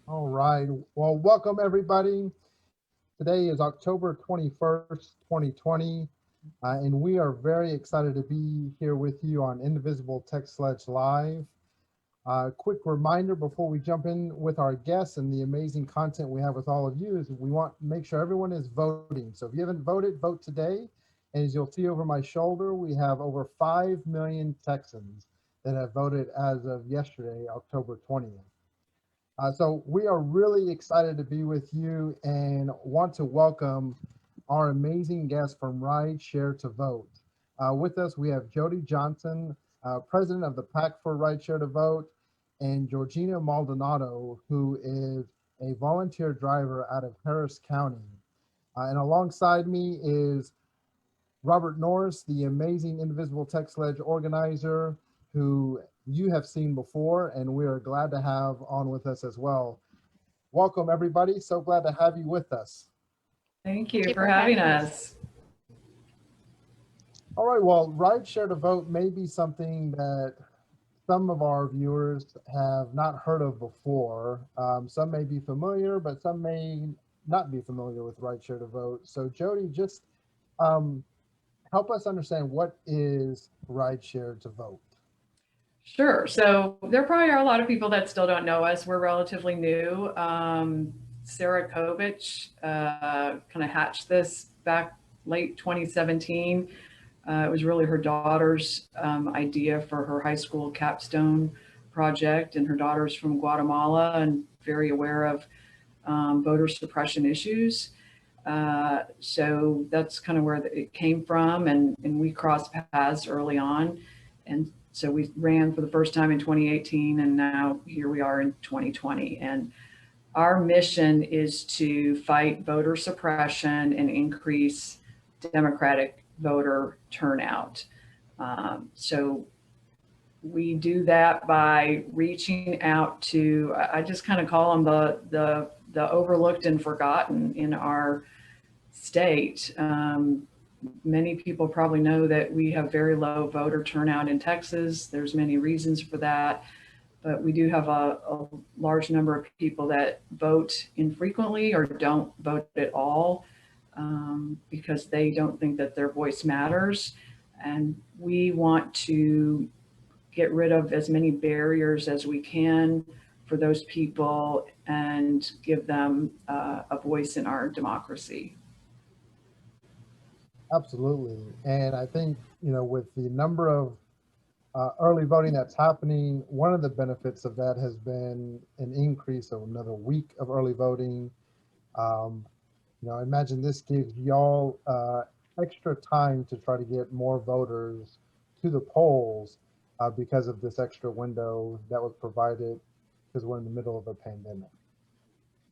All right. Well, welcome everybody. Today is October 21st, 2020, and we are very excited to be here with you on Indivisible Tech Sledge Live. Quick reminder before we jump in with our guests and the amazing content we have with all of you is we want to make sure everyone is voting. So if you haven't voted, vote today. And as you'll see over my shoulder, we have over 5 million Texans that have voted as of yesterday, October 20th. So we are really excited to be with you and want to welcome our amazing guest from Ride Share to Vote. With us, we have Jody Johnson, president of the Pack for Ride Share to Vote, and Georgina Maldonado, who is a volunteer driver out of Harris County. And alongside me is Robert Norris, the amazing Indivisible Tech Sledge organizer, who you have seen before, and we are glad to have on with us as well. Welcome, everybody. So glad to have you with us. Thank you for having us. All right, well, Ride Share to Vote may be something that some of our viewers have not heard of before. Some may be familiar, but some may not be familiar with Ride Share to Vote. So, Jody, just um, help us understand what is Ride Share to Vote. Sure. So there probably are a lot of people that still don't know us. We're relatively new. Sarah Kovich kind of hatched this back late 2017. It was really her daughter's idea for her high school capstone project, and her daughter's from Guatemala and very aware of voter suppression issues. So that's kind of where it came from, and we crossed paths early on. And so we ran for the first time in 2018, and now here we are in 2020. And our mission is to fight voter suppression and increase Democratic voter turnout. So we do that by reaching out to, I just kind of call them the overlooked and forgotten in our state. Many people probably know that we have very low voter turnout in Texas. There's many reasons for that, but we do have a large number of people that vote infrequently or don't vote at all because they don't think that their voice matters. And we want to get rid of as many barriers as we can for those people and give them a voice in our democracy. Absolutely. And I think, with the number of early voting that's happening, one of the benefits of that has been an increase of another week of early voting. Um, I imagine this gives y'all extra time to try to get more voters to the polls because of this extra window that was provided because we're in the middle of a pandemic.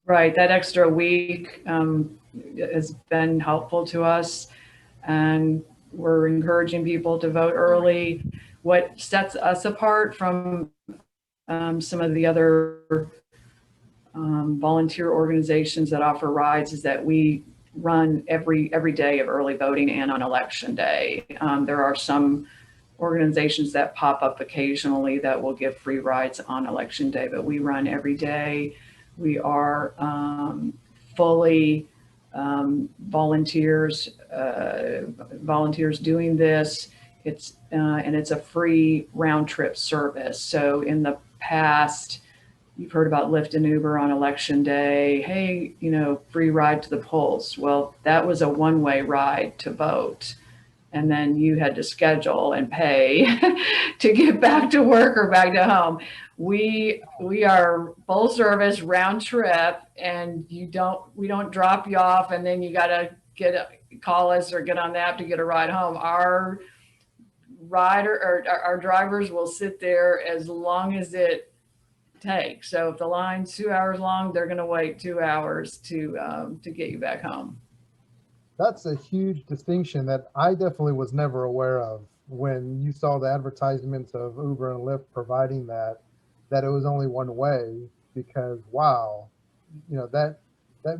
Right, that extra week has been helpful to us, and we're encouraging people to vote early. What sets us apart from some of the other volunteer organizations that offer rides is that we run every day of early voting and on election day. There are some organizations that pop up occasionally that will give free rides on election day, but we run every day. We are fully volunteers doing this. And it's a free round trip service. So in the past, you've heard about Lyft and Uber on election day. Hey, free ride to the polls. Well, that was a one-way ride to vote. And then you had to schedule and pay to get back to work or back to home. We are full service round trip, and we don't drop you off and then you got to call us or get on the app to get a ride home. Our rider or our drivers will sit there as long as it takes. So if the line's 2 hours long, they're going to wait 2 hours to get you back home. That's a huge distinction that I definitely was never aware of when you saw the advertisements of Uber and Lyft providing that it was only one way because wow, that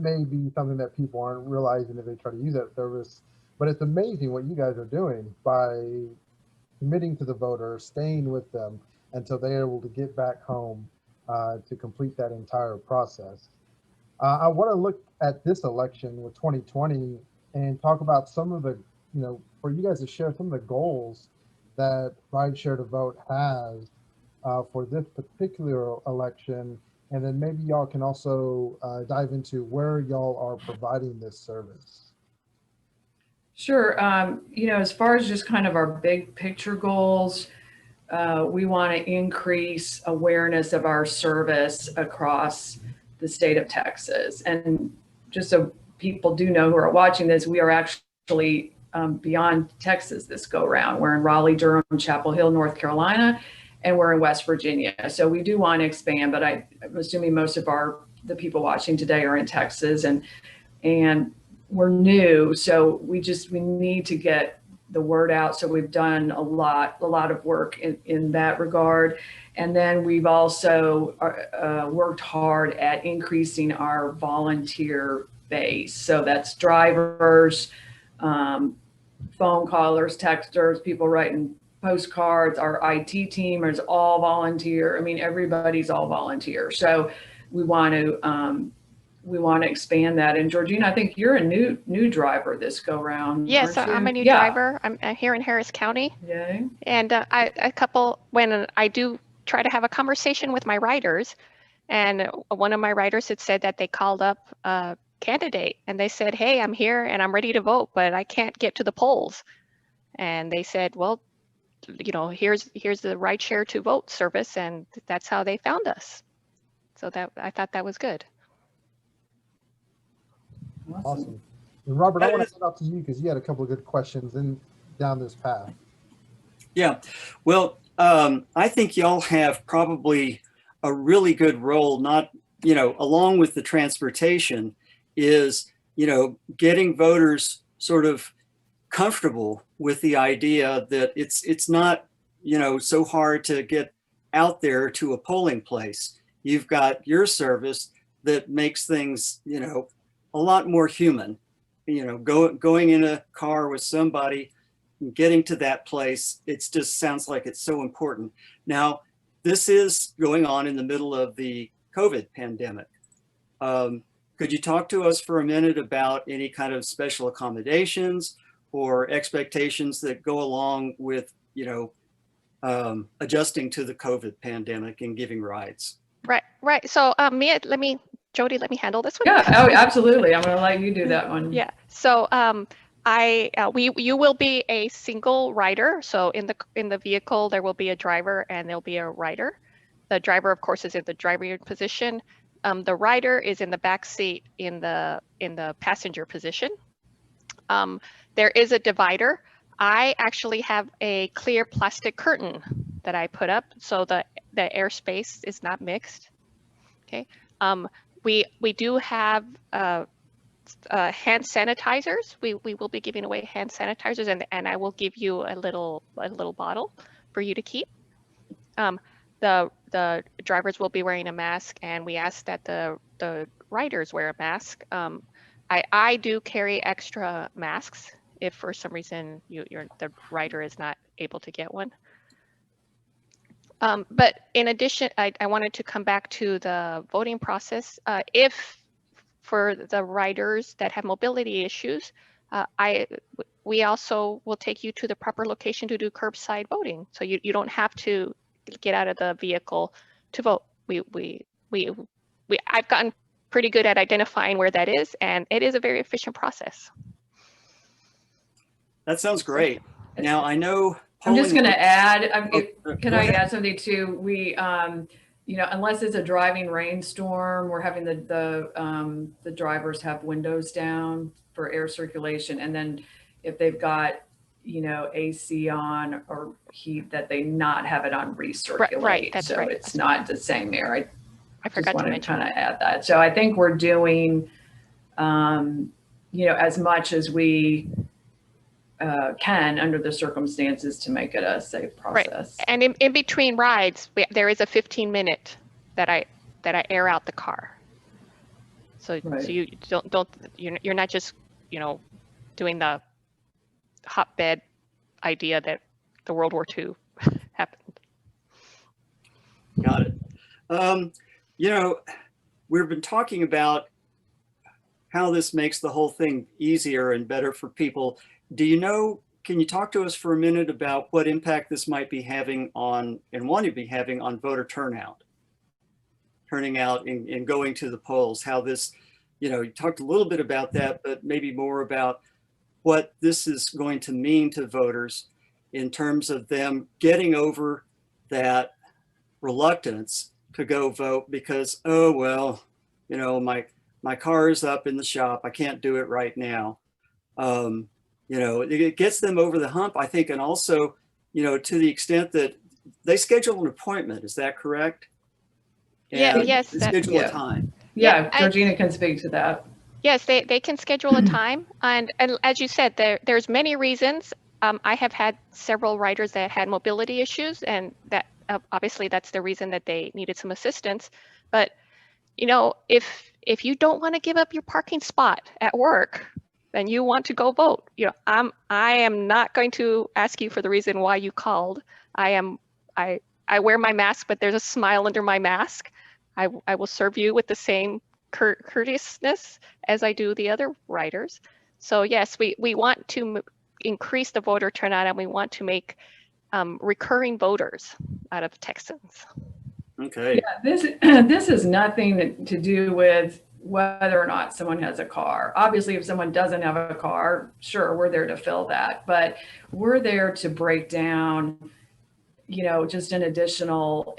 may be something that people aren't realizing if they try to use that service. But it's amazing what you guys are doing by committing to the voter, staying with them until they're able to get back home. to complete that entire process. I want to look at this election with 2020 and talk about some of the, for you guys to share some of the goals that Ride Share to Vote has for this particular election. And then maybe y'all can also dive into where y'all are providing this service. Sure. As far as just kind of our big picture goals, we want to increase awareness of our service across the state of Texas. And just so people do know who are watching this, we are actually beyond Texas this go round. We're in Raleigh, Durham, Chapel Hill, North Carolina, and we're in West Virginia. So we do want to expand, but I'm assuming most of the people watching today are in Texas, and we're new. So we need to get the word out. So we've done a lot of work in that regard. And then we've also worked hard at increasing our volunteer base. So that's drivers, phone callers, texters, people writing postcards. Our IT team is all volunteer. I mean, everybody's all volunteer. So we want to expand that. And Georgina, I think you're a new driver this go round. Yes, I'm a new driver. I'm here in Harris County. Yay. And when I do try to have a conversation with my riders, and one of my riders had said that they called up a candidate and they said, "Hey, I'm here and I'm ready to vote, but I can't get to the polls." And they said, "Well, here's the Ride Share to Vote service," and that's how they found us. So I thought that was good. Awesome. And Robert, I want to send out to you because you had a couple of good questions down this path. Yeah, well, I think y'all have probably a really good role, along with the transportation, is, getting voters sort of comfortable with the idea that it's not, so hard to get out there to a polling place. You've got your service that makes things, a lot more human. Going in a car with somebody, getting to that place, it just sounds like it's so important. Now, this is going on in the middle of the COVID pandemic. Could you talk to us for a minute about any kind of special accommodations or expectations that go along with, adjusting to the COVID pandemic and giving rides? Right. So Jody, let me handle this one. Yeah, oh, absolutely. I'm going to let you do that one. Yeah. So you will be a single rider. So in the vehicle, there will be a driver and there'll be a rider. The driver, of course, is in the driver position. The rider is in the back seat in the passenger position. There is a divider. I actually have a clear plastic curtain that I put up so the airspace is not mixed. Okay. We do have hand sanitizers. We will be giving away hand sanitizers, and I will give you a little bottle for you to keep. The drivers will be wearing a mask, and we ask that the riders wear a mask. I do carry extra masks if for some reason the rider is not able to get one. But in addition, I wanted to come back to the voting process. If for the riders that have mobility issues, we also will take you to the proper location to do curbside voting. So you don't have to get out of the vehicle to vote. I've gotten pretty good at identifying where that is, and it is a very efficient process. That sounds great. Now I know. I'm just going to add, can I add something too? We, unless it's a driving rainstorm, we're having the drivers have windows down for air circulation. And then if they've got, AC on or heat, that they not have it on recirculate. Right, that's so right. It's not the same air. I forgot to mention. Kind of add that. So I think we're doing, as much as we can under the circumstances to make it a safe process. Right. And in between rides, there is a 15-minute that I air out the car. So Right. So you you're not just doing the hotbed idea that the World War II happened. Got it. You know, we've been talking about how this makes the whole thing easier and better for people. Do you know, can you talk to us for a minute about what impact this might be having on, and want to be having on voter turnout? Turning out and going to the polls, how this, you know, you talked a little bit about that, but maybe more about what this is going to mean to voters in terms of them getting over that reluctance to go vote because, oh, well, you know, my car is up in the shop. I can't do it right now. You know, it gets them over the hump, I think. And also, you know, to the extent that they schedule an appointment, is that correct? Yeah, And yes. schedule a time. Yeah, Georgina can speak to that. Yes, they can schedule a time. And as you said, there's many reasons. I have had several writers that had mobility issues, and that obviously that's the reason that they needed some assistance. But, you know, if you don't want to give up your parking spot at work, then you want to go vote. You know, I am not going to ask you for the reason why you called. I wear my mask, but there's a smile under my mask. I will serve you with the same courteousness as I do the other writers. So yes, we want to increase the voter turnout, and we want to make recurring voters out of Texans. Okay. Yeah, this is nothing to do with whether or not someone has a car. Obviously, if someone doesn't have a car, sure, we're there to fill that, but we're there to break down, you know, just any additional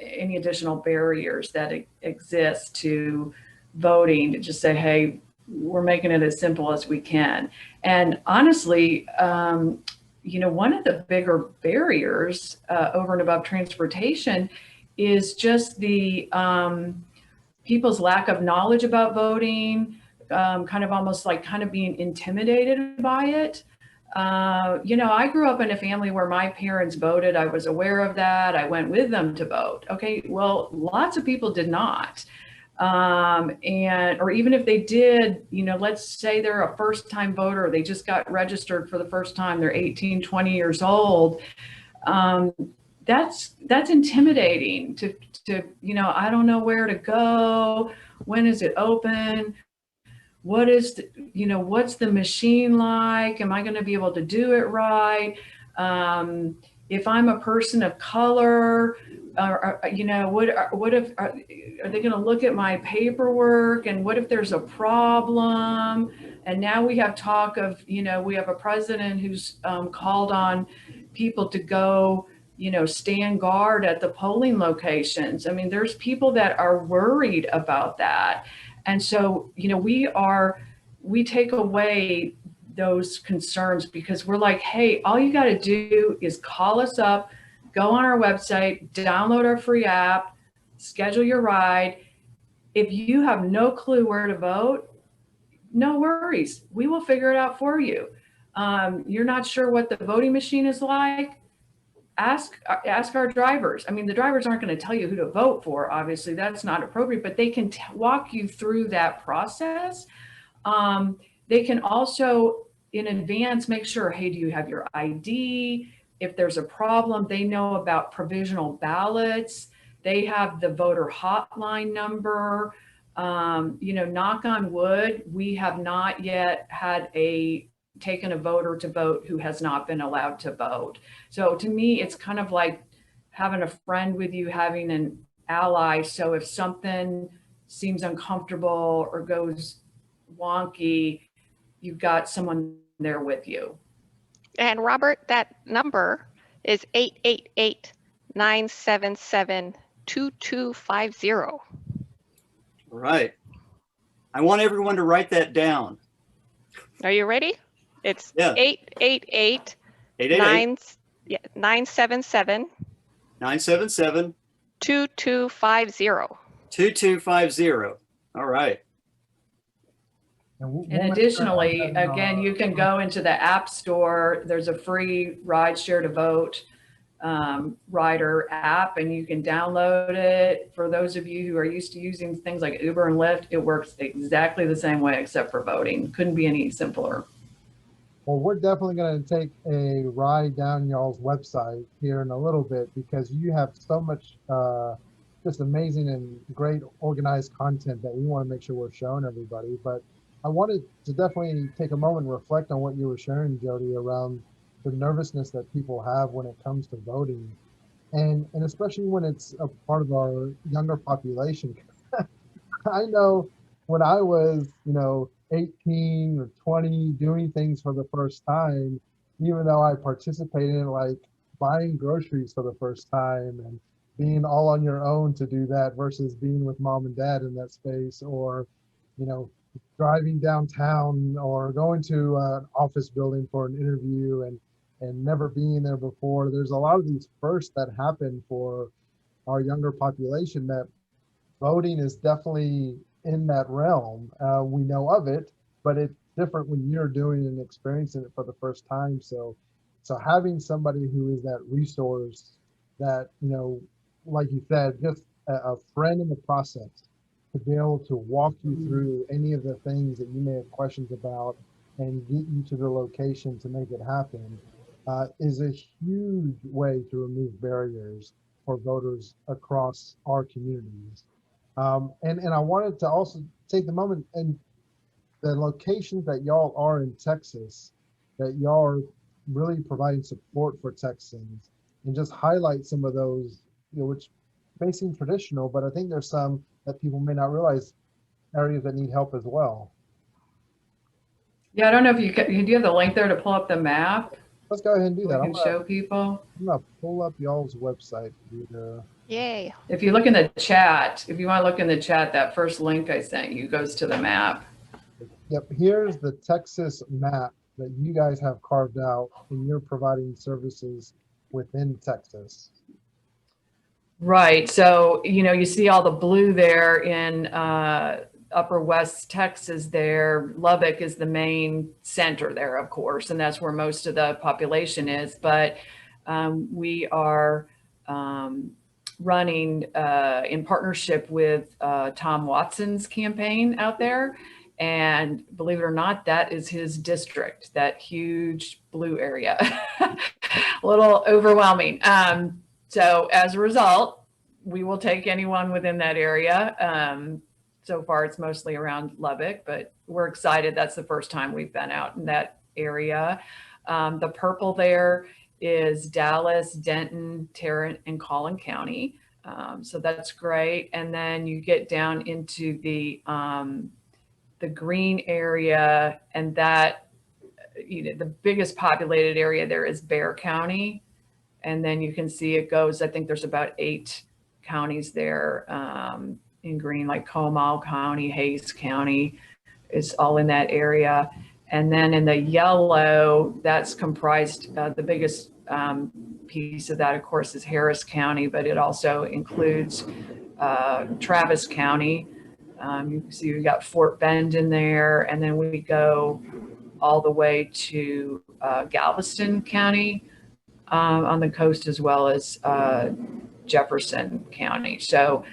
barriers that exist to voting, to just say, hey, we're making it as simple as we can. And honestly, you know, one of the bigger barriers over and above transportation is just the people's lack of knowledge about voting, kind of almost like kind of being intimidated by it. You know, I grew up in a family where my parents voted. I was aware of that. I went with them to vote. Okay, well, lots of people did not. Or even if they did, you know, let's say they're a first-time voter, they just got registered for the first time, they're 18, 20 years old. That's intimidating to, you know, I don't know where to go. When is it open? What is, you know, what's the machine like? Am I going to be able to do it right? If I'm a person of color, you know, what if, are they going to look at my paperwork? And what if there's a problem? And now we have talk of, you know, we have a president who's called on people to go, you know, stand guard at the polling locations. I mean, there's people that are worried about that. And so, you know, we take away those concerns because we're like, hey, all you got to do is call us up, go on our website, download our free app, schedule your ride. If you have no clue where to vote, no worries. We will figure it out for you. You're not sure what the voting machine is like? Ask our drivers. I mean, the drivers aren't going to tell you who to vote for. Obviously, that's not appropriate, but they can walk you through that process. They can also, in advance, make sure, hey, do you have your ID? If there's a problem, they know about provisional ballots. They have the voter hotline number. You know, knock on wood, we have not yet had taken a voter to vote who has not been allowed to vote. So to me, it's kind of like having a friend with you, having an ally. So if something seems uncomfortable or goes wonky, you've got someone there with you. And Robert, that number is 888-977-2250. All right. I want everyone to write that down. Are you ready? It's 888 977 977 2250. 2250. All right. And And additionally, again, you can go into the App Store. There's a free Rideshare to Vote rider app, and you can download it. For those of you who are used to using things like Uber and Lyft, it works exactly the same way except for voting. Couldn't be any simpler. Well, we're definitely going to take a ride down y'all's website here in a little bit because you have so much just amazing and great organized content that we want to make sure we're showing everybody. But I wanted to definitely take a moment and reflect on what you were sharing, Jody, around the nervousness that people have when it comes to voting. And especially when it's a part of our younger population. I know when I was, 18 or 20 doing things for the first time, even though I participated in like buying groceries for the first time and being all on your own to do that versus being with mom and dad in that space, or, you know, driving downtown or going to an office building for an interview and never being there before. There's a lot of these firsts that happen for our younger population that voting is definitely in that realm. We know of it, but it's different when you're doing and experiencing it for the first time. So having somebody who is that resource that, like you said, just a friend in the process to be able to walk you through any of the things that you may have questions about and get you to the location to make it happen is a huge way to remove barriers for voters across our communities. And I wanted to also take the moment and the locations that y'all are in Texas, that y'all are really providing support for Texans, and just highlight some of those, which may seem traditional, but I think there's some that people may not realize areas that need help as well. Yeah, I don't know if do you have the link there to pull up the map? Let's go ahead and do We that. can show people. I'm gonna pull up y'all's website. Yay. If you look in the chat, if you want to look in the chat, that first link I sent you goes to the map. Yep, here's the Texas map that you guys have carved out, and you're providing services within Texas. Right. So, you see all the blue there in upper West Texas there. Lubbock is the main center there, of course, and that's where most of the population is. But we are running in partnership with Tom Watson's campaign out there. And believe it or not, that is his district, that huge blue area. A little overwhelming. So as a result, we will take anyone within that area. So far, it's mostly around Lubbock, but we're excited. That's the first time we've been out in that area. The purple there is Dallas, Denton, Tarrant, and Collin County. So that's great. And then you get down into the green area, and that, the biggest populated area there is Bexar County. And then you can see it goes, I think there's about 8 counties there in green, like Comal County, Hayes County is all in that area. And then in the yellow, that's comprised, the biggest piece of that, of course, is Harris County, but it also includes Travis County. You can see we've got Fort Bend in there, and then we go all the way to Galveston County on the coast, as well as Jefferson County. So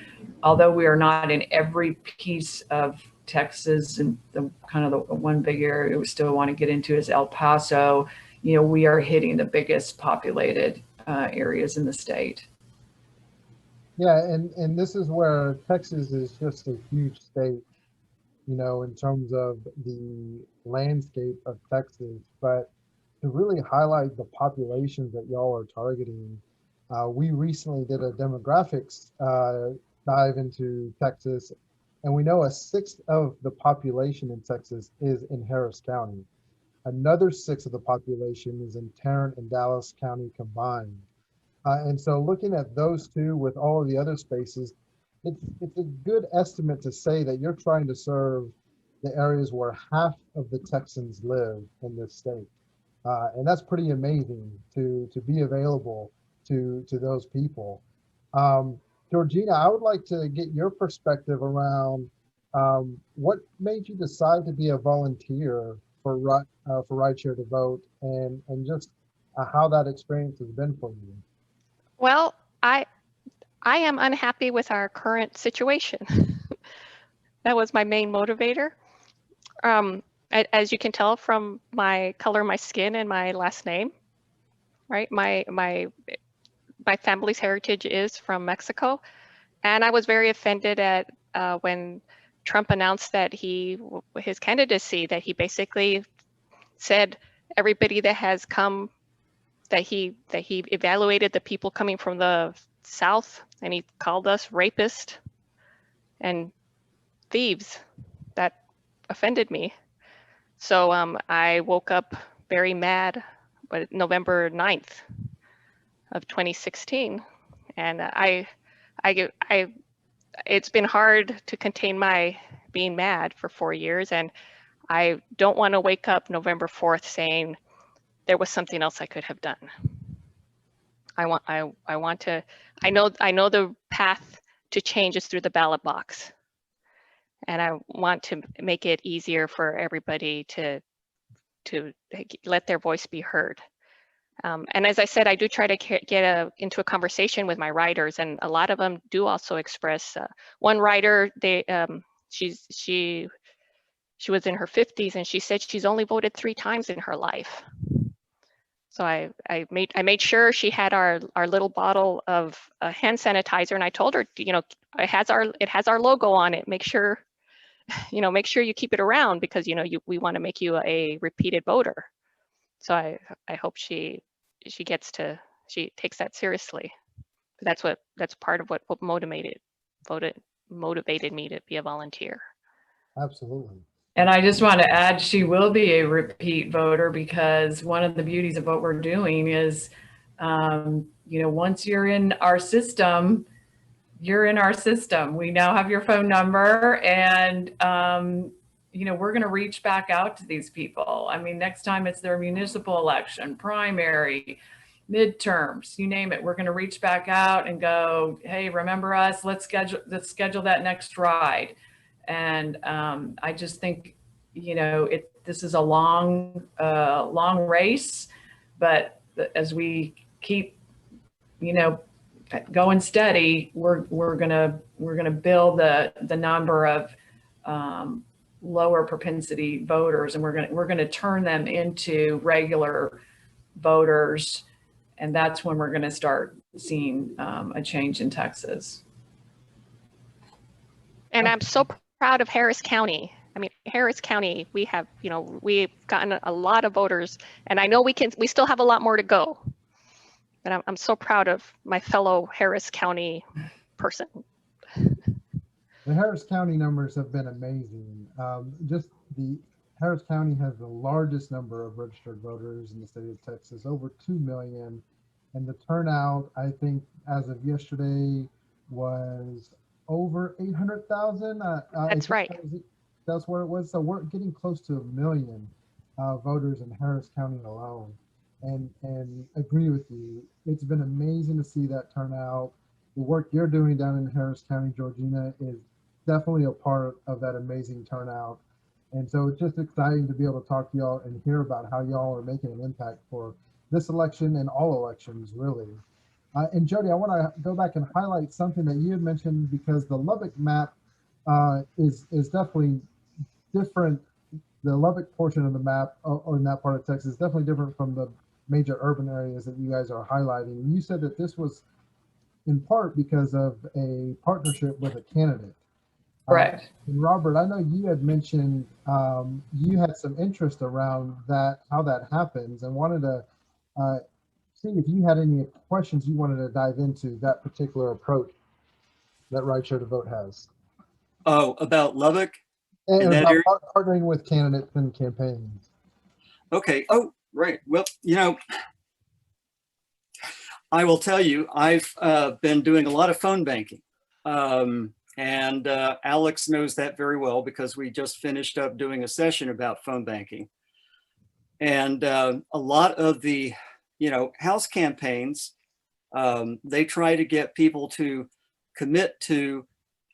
although we are not in every piece of Texas and the kind of the one big area we still want to get into is El Paso, we are hitting the biggest populated areas in the state. Yeah, and this is where Texas is just a huge state, in terms of the landscape of Texas. But to really highlight the populations that y'all are targeting, we recently did a demographics dive into Texas, and we know 1/6 of the population in Texas is in Harris County. Another 6 of the population is in Tarrant and Dallas County combined. And so looking at those two with all of the other spaces, it's a good estimate to say that you're trying to serve the areas where half of the Texans live in this state. And that's pretty amazing to be available to those people. Georgina, I would like to get your perspective around what made you decide to be a volunteer for Rideshare to Vote, and just how that experience has been for you. Well, I am unhappy with our current situation. That was my main motivator. As you can tell from my color, my skin, and my last name, right? My family's heritage is from Mexico, And I was very offended at when Trump announced that his candidacy, that he basically said everybody that has come, that he evaluated the people coming from the South, and he called us rapists and thieves. That offended me. So I woke up very mad, but November 9th of 2016, and it's been hard to contain my being mad for 4 years, and I don't want to wake up November 4th saying there was something else I could have done. I want to, I know the path to change is through the ballot box. And I want to make it easier for everybody to let their voice be heard. And as I said, I do try to get into a conversation with my writers, and a lot of them do also express. One writer, she was in her 50s, and she said she's only voted 3 times in her life. So I made sure she had our little bottle of hand sanitizer, and I told her, you know, it has our logo on it. Make sure you keep it around, because we want to make you a repeated voter. So I hope she takes that seriously. That's part of what motivated me to be a volunteer. Absolutely. And I just want to add, she will be a repeat voter, because one of the beauties of what we're doing is, once you're in our system, you're in our system. We now have your phone number, and, we're going to reach back out to these people. I mean, next time it's their municipal election, primary, midterms, you name it, we're going to reach back out and go, hey, remember us? Let's schedule that next ride. And I just think, this is a long race, but as we keep, going steady, we're gonna build the number of lower propensity voters, and we're gonna turn them into regular voters, and that's when we're gonna start seeing a change in Texas. And I'm so proud of Harris County. I mean, Harris County, we've gotten a lot of voters, and I know we still have a lot more to go. But I'm so proud of my fellow Harris County person. The Harris County numbers have been amazing. Harris County has the largest number of registered voters in the state of Texas, over 2 million. And the turnout, I think, as of yesterday, was over 800,000. That's right. That's where it was. So we're getting close to 1 million voters in Harris County alone. And agree with you. It's been amazing to see that turnout. The work you're doing down in Harris County, Georgina, is definitely a part of that amazing turnout. And so it's just exciting to be able to talk to y'all and hear about how y'all are making an impact for this election and all elections, really. And Jody, I want to go back and highlight something that you had mentioned, because the Lubbock map is definitely different. The Lubbock portion of the map, or in that part of Texas, is definitely different from the major urban areas that you guys are highlighting. And you said that this was in part because of a partnership with a candidate. Correct. And Robert, I know you had mentioned you had some interest around that, how that happens, and wanted to see if you had any questions you wanted to dive into that particular approach that Right Share to Vote has. Oh, about Lubbock? And about partnering with candidates and campaigns. Okay. Oh, right. Well, I will tell you, I've been doing a lot of phone banking. And Alex knows that very well, because we just finished up doing a session about phone banking. And a lot of the, House campaigns, they try to get people to commit to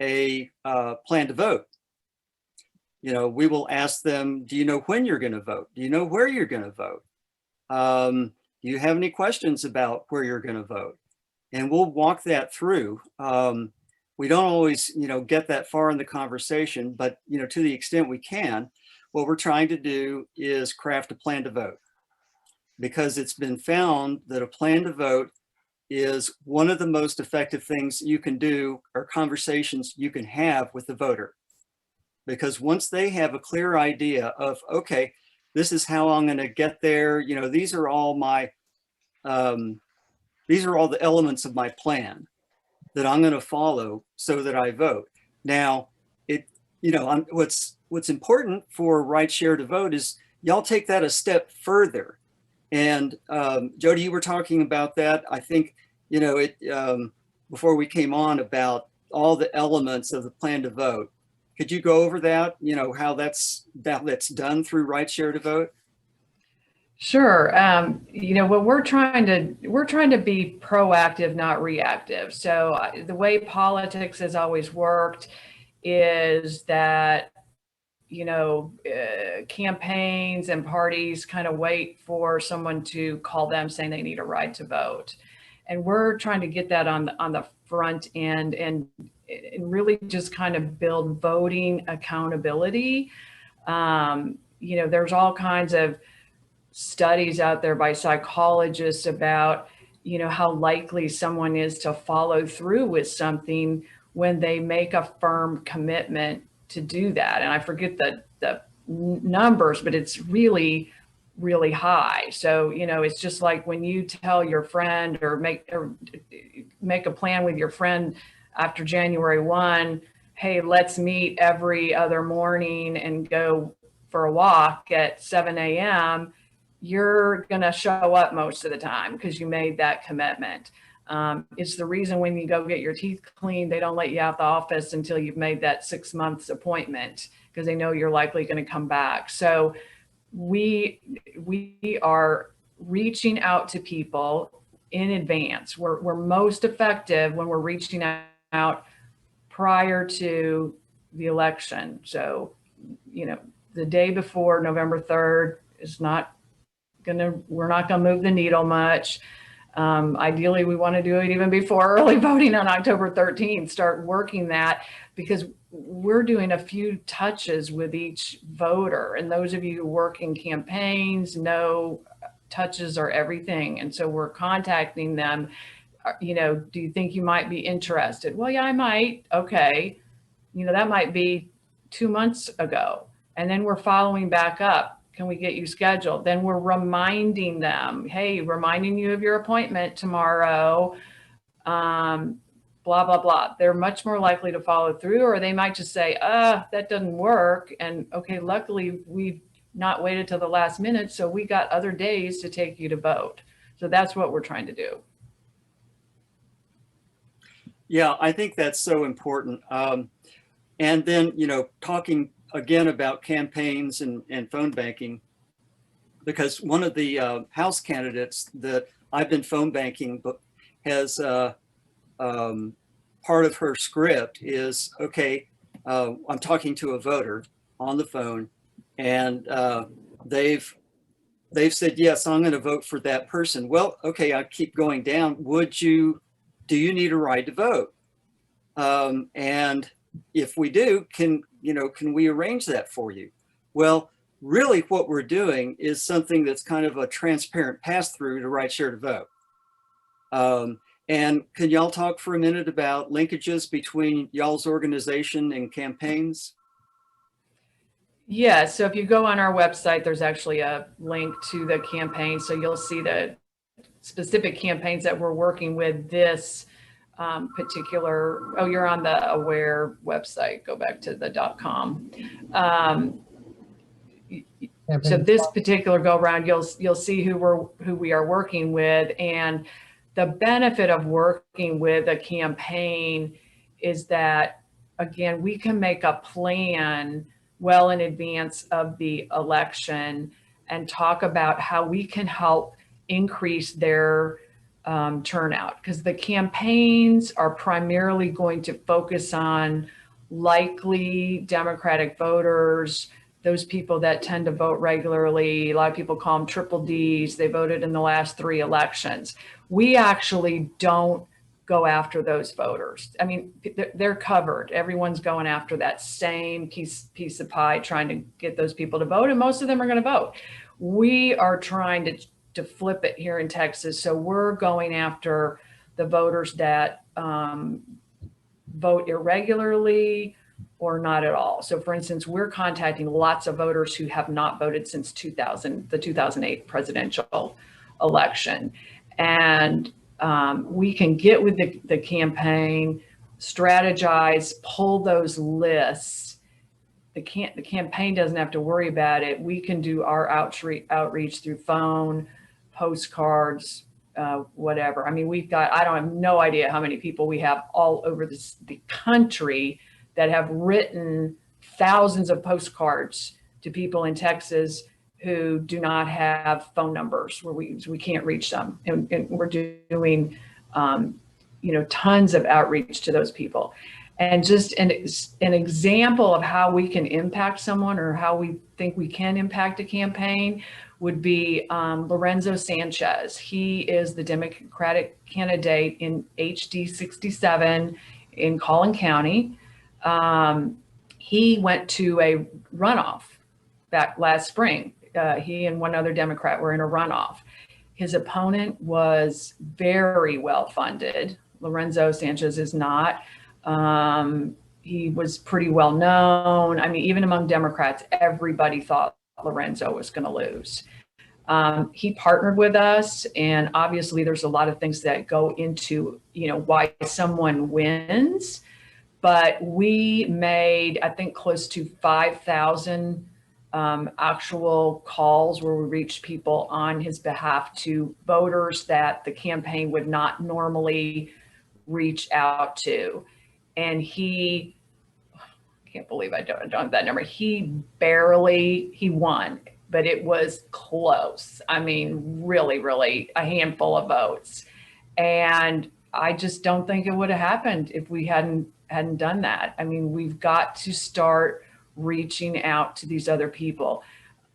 a plan to vote. We will ask them, do you know when you're going to vote? Do you know where you're going to vote? Do you have any questions about where you're going to vote? And we'll walk that through. We don't always, get that far in the conversation, but, to the extent we can, what we're trying to do is craft a plan to vote, because it's been found that a plan to vote is one of the most effective things you can do, or conversations you can have with the voter. Because once they have a clear idea of, okay, this is how I'm going to get there, you know, these are all the elements of my plan that I'm going to follow so that I vote. Now, what's important for Right Share to Vote is y'all take that a step further. And Jody, you were talking about that. I think, before we came on, about all the elements of the plan to vote. Could you go over that, how that's done through Right Share to Vote? Sure. What we're trying to be proactive, not reactive. So the way politics has always worked is that, campaigns and parties kind of wait for someone to call them saying they need a right to vote. And we're trying to get that on the front end and really just kind of build voting accountability. There's all kinds of studies out there by psychologists about, how likely someone is to follow through with something when they make a firm commitment to do that. And I forget the numbers, but it's really, really high. So, it's just like when you tell your friend or make a plan with your friend after January 1, hey, let's meet every other morning and go for a walk at 7 a.m., you're going to show up most of the time because you made that commitment. It's the reason when you go get your teeth cleaned, they don't let you out the office until you've made that 6 months appointment because they know you're likely going to come back. So we are reaching out to people in advance. We're most effective when we're reaching out prior to the election. So, the day before November 3rd is we're not going to move the needle much. Ideally, we want to do it even before early voting on October 13th, start working that, because we're doing a few touches with each voter. And those of you who work in campaigns know touches are everything. And so we're contacting them. Do you think you might be interested? Well, yeah, I might. Okay. That might be 2 months ago. And then we're following back up. Can we get you scheduled? Then we're reminding them, hey, reminding you of your appointment tomorrow, blah, blah, blah. They're much more likely to follow through, or they might just say, that doesn't work. And okay, luckily we've not waited till the last minute. So we got other days to take you to vote. So that's what we're trying to do. Yeah, I think that's so important. And then, talking again about campaigns and phone banking, because one of the House candidates that I've been phone banking has part of her script is, okay, I'm talking to a voter on the phone, and they've said, yes, I'm going to vote for that person. Well, okay, I keep going down. Do you need a right to vote? And if we do, can we arrange that for you? Well, really what we're doing is something that's kind of a transparent pass-through to Right Share to Vote. And can y'all talk for a minute about linkages between y'all's organization and campaigns? Yeah, so if you go on our website, there's actually a link to the campaign. So you'll see the specific campaigns that we're working with this particular, you're on the Aware website, go back to the .com. So this particular go around, you'll see who we are working with. And the benefit of working with a campaign is that, again, we can make a plan well in advance of the election and talk about how we can help increase their turnout, because the campaigns are primarily going to focus on likely Democratic voters, those people that tend to vote regularly. A lot of people call them triple Ds. They voted in the last 3 elections. We actually don't go after those voters. I mean, they're covered. Everyone's going after that same piece of pie, trying to get those people to vote, and most of them are going to vote. We are trying to flip it here in Texas. So we're going after the voters that vote irregularly or not at all. So for instance, we're contacting lots of voters who have not voted since the 2008 presidential election. And we can get with the campaign, strategize, pull those lists. The campaign doesn't have to worry about it. We can do our outreach through phone, postcards, whatever. I mean, I don't have no idea how many people we have all over the country that have written thousands of postcards to people in Texas who do not have phone numbers, where we can't reach them. And we're doing, tons of outreach to those people. And just an example of how we can impact someone, or how we think we can impact a campaign, would be Lorenzo Sanchez. He is the Democratic candidate in HD 67 in Collin County. He went to a runoff back last spring. He and one other Democrat were in a runoff. His opponent was very well funded. Lorenzo Sanchez is not. He was pretty well known. I mean, even among Democrats, everybody thought Lorenzo was going to lose. He partnered with us, and obviously there's a lot of things that go into, why someone wins. But we made, I think, close to 5,000 actual calls where we reached people on his behalf, to voters that the campaign would not normally reach out to. And I can't believe I don't have that number. He won, but it was close. I mean, really, really a handful of votes. And I just don't think it would have happened if we hadn't done that. I mean, we've got to start reaching out to these other people.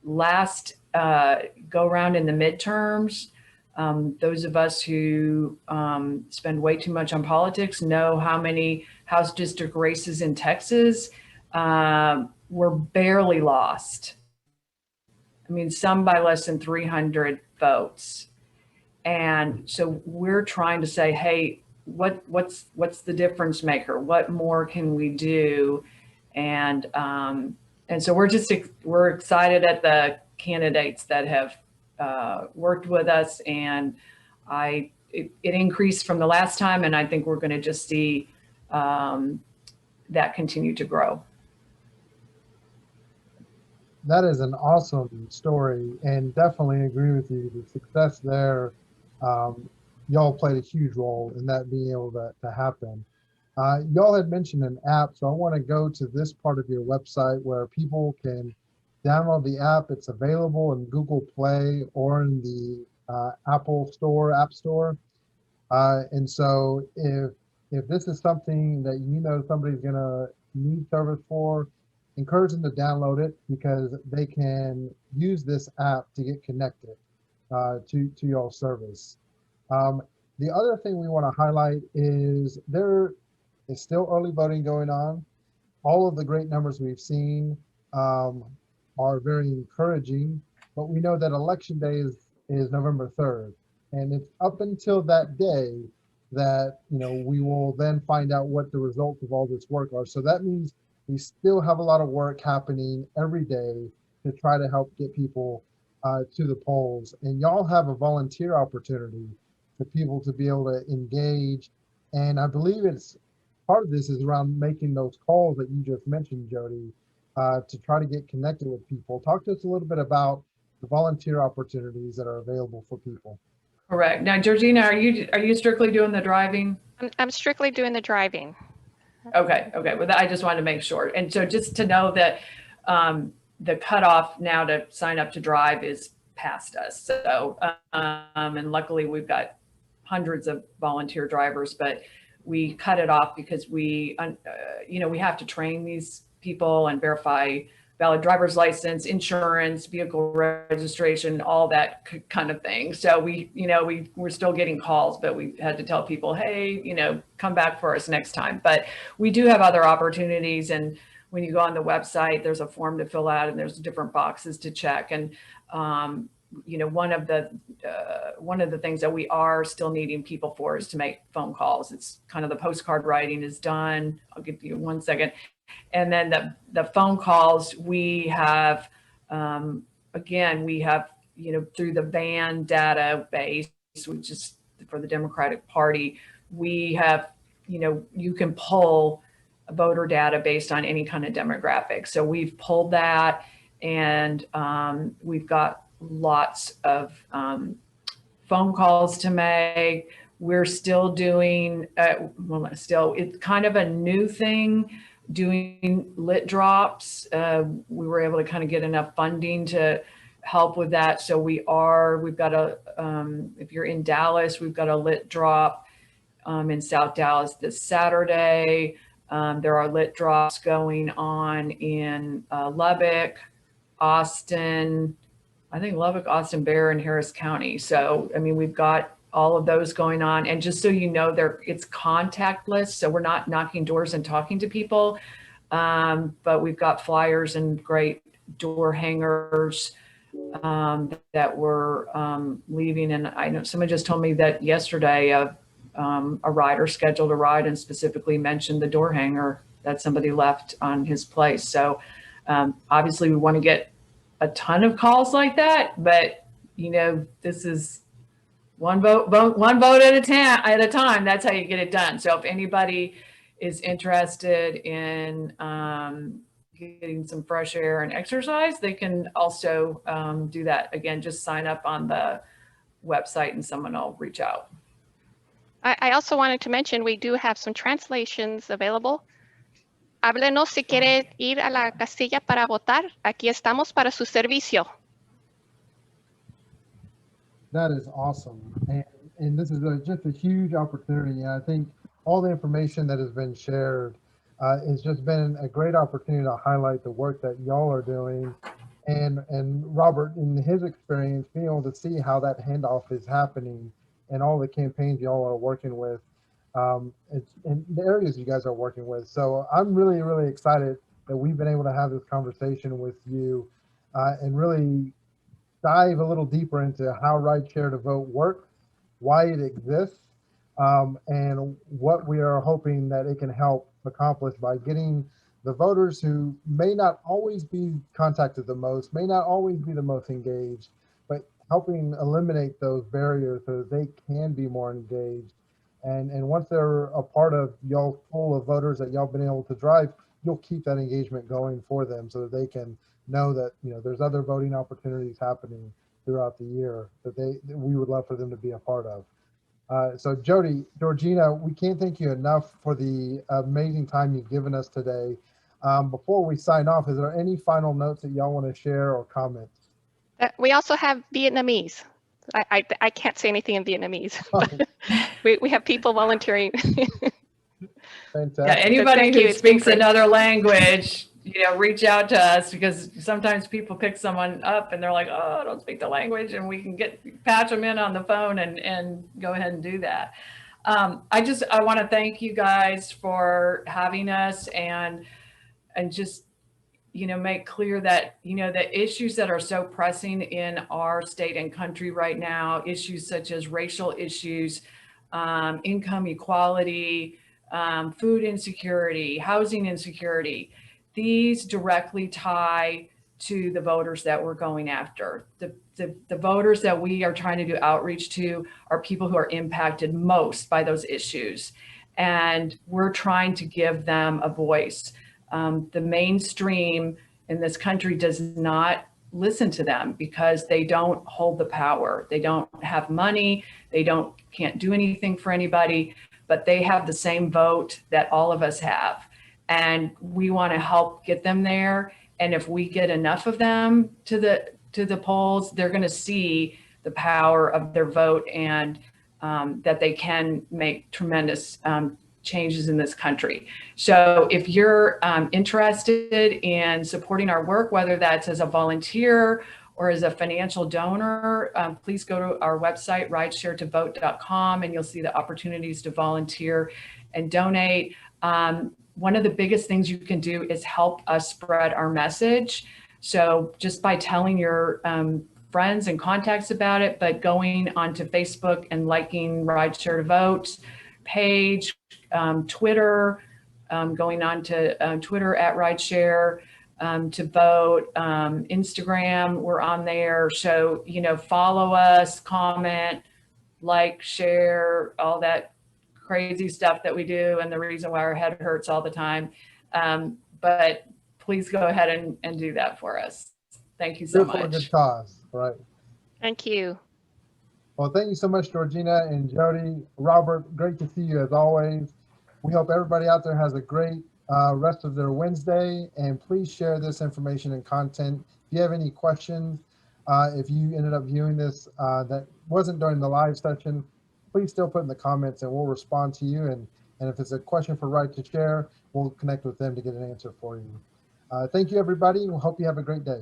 Last go round in the midterms, those of us who spend way too much on politics know how many House district races in Texas were barely lost. I mean, some by less than 300 votes. And so we're trying to say, hey, what's the difference maker? What more can we do? And so we're excited at the candidates that have worked with us, and it increased from the last time, and I think we're going to just see that continue to grow. That is an awesome story, and definitely agree with you. The success there, y'all played a huge role in that being able to happen. Y'all had mentioned an app, so I want to go to this part of your website where people can download the app. It's available in Google Play or in the Apple Store, App Store. And so if this is something that somebody's going to need service for, encourage them to download it, because they can use this app to get connected to your service. The other thing we want to highlight is there is still early voting going on. All of the great numbers we've seen are very encouraging, but we know that election day is November 3rd, and it's up until that day that we will then find out what the results of all this work are. So that means we still have a lot of work happening every day to try to help get people to the polls. And y'all have a volunteer opportunity for people to be able to engage. And I believe it's part of this is around making those calls that you just mentioned, Jody, to try to get connected with people. Talk to us a little bit about the volunteer opportunities that are available for people. Correct. Now, Georgina, are you strictly doing the driving? I'm strictly doing the driving. Okay. Well, I just wanted to make sure. And so just to know that the cutoff now to sign up to drive is past us. So, and luckily we've got hundreds of volunteer drivers, but we cut it off because we have to train these people and verify valid driver's license, insurance, vehicle registration, all that kind of thing. So we're still getting calls, but we had to tell people, hey, come back for us next time. But we do have other opportunities. And when you go on the website, there's a form to fill out and there's different boxes to check. And one of the things that we are still needing people for is to make phone calls. It's kind of the postcard writing is done. I'll give you 1 second. And then the phone calls we have, again, we have, through the VAN database, which is for the Democratic Party, we have, you can pull voter data based on any kind of demographic. So we've pulled that, and we've got lots of phone calls to make. We're still doing, it's kind of a new thing, doing lit drops. We were able to kind of get enough funding to help with that. So we've got if you're in Dallas, we've got a lit drop in South Dallas this Saturday. There are lit drops going on in Lubbock, Austin, Bear, and Harris County. So, I mean, we've got all of those going on. And just so you know, it's contactless. So we're not knocking doors and talking to people. But we've got flyers and great door hangers that we're leaving. And I know someone just told me that yesterday a rider scheduled a ride and specifically mentioned the door hanger that somebody left on his place. So obviously we want to get a ton of calls like that, but this is one vote at a time. That's how you get it done. So if anybody is interested in getting some fresh air and exercise, they can also do that. Again, just sign up on the website and someone will reach out. I also wanted to mention we do have some translations available. Háblenos si quiere ir a la casilla para votar. Aquí estamos para su servicio. That is awesome. And this is just a huge opportunity. And I think all the information that has been shared has just been a great opportunity to highlight the work that y'all are doing. And Robert, in his experience, being able to see how that handoff is happening and all the campaigns y'all are working with, it's in the areas you guys are working with. So I'm really, really excited that we've been able to have this conversation with you and really dive a little deeper into how Ride Share to Vote works, why it exists, and what we are hoping that it can help accomplish by getting the voters who may not always be contacted the most, may not always be the most engaged, but helping eliminate those barriers so that they can be more engaged. And once they're a part of y'all's pool of voters that y'all been able to drive, you'll keep that engagement going for them so that they can know that there's other voting opportunities happening throughout the year that we would love for them to be a part of. So Jody, Georgina, we can't thank you enough for the amazing time you've given us today. Before we sign off, is there any final notes that y'all want to share or comments? We also have Vietnamese. I can't say anything in Vietnamese. But we have people volunteering. Fantastic. Yeah, anybody who speaks another language, reach out to us, because sometimes people pick someone up and they're like, oh, I don't speak the language, and we can patch them in on the phone and go ahead and do that. I want to thank you guys for having us and just make clear that the issues that are so pressing in our state and country right now, issues such as racial issues, income equality, food insecurity, housing insecurity, these directly tie to the voters that we're going after. The voters that we are trying to do outreach to are people who are impacted most by those issues. And we're trying to give them a voice. The mainstream in this country does not listen to them because they don't hold the power. They don't have money. They can't do anything for anybody, but they have the same vote that all of us have. And we want to help get them there. And if we get enough of them to the polls, they're going to see the power of their vote and that they can make tremendous changes in this country. So if you're interested in supporting our work, whether that's as a volunteer or as a financial donor, please go to our website, ridesharetovote.com, and you'll see the opportunities to volunteer and donate. One of the biggest things you can do is help us spread our message. So just by telling your friends and contacts about it, but going onto Facebook and liking Rideshare to Vote page, Twitter, going on to Twitter at Rideshare to vote, Instagram, we're on there. So, you know, follow us, comment, like, share, all that crazy stuff that we do and the reason why our head hurts all the time. But please go ahead and do that for us. Thank you so Good for a much. good cause, right? Thank you. Well, thank you so much, Georgina and Jody. Robert, great to see you as always. We hope everybody out there has a great rest of their Wednesday, and please share this information and content. If you have any questions, if you ended up viewing this that wasn't during the live session, please still put in the comments and we'll respond to you. And if it's a question for Right to Share, we'll connect with them to get an answer for you. Thank you, everybody. We hope you have a great day.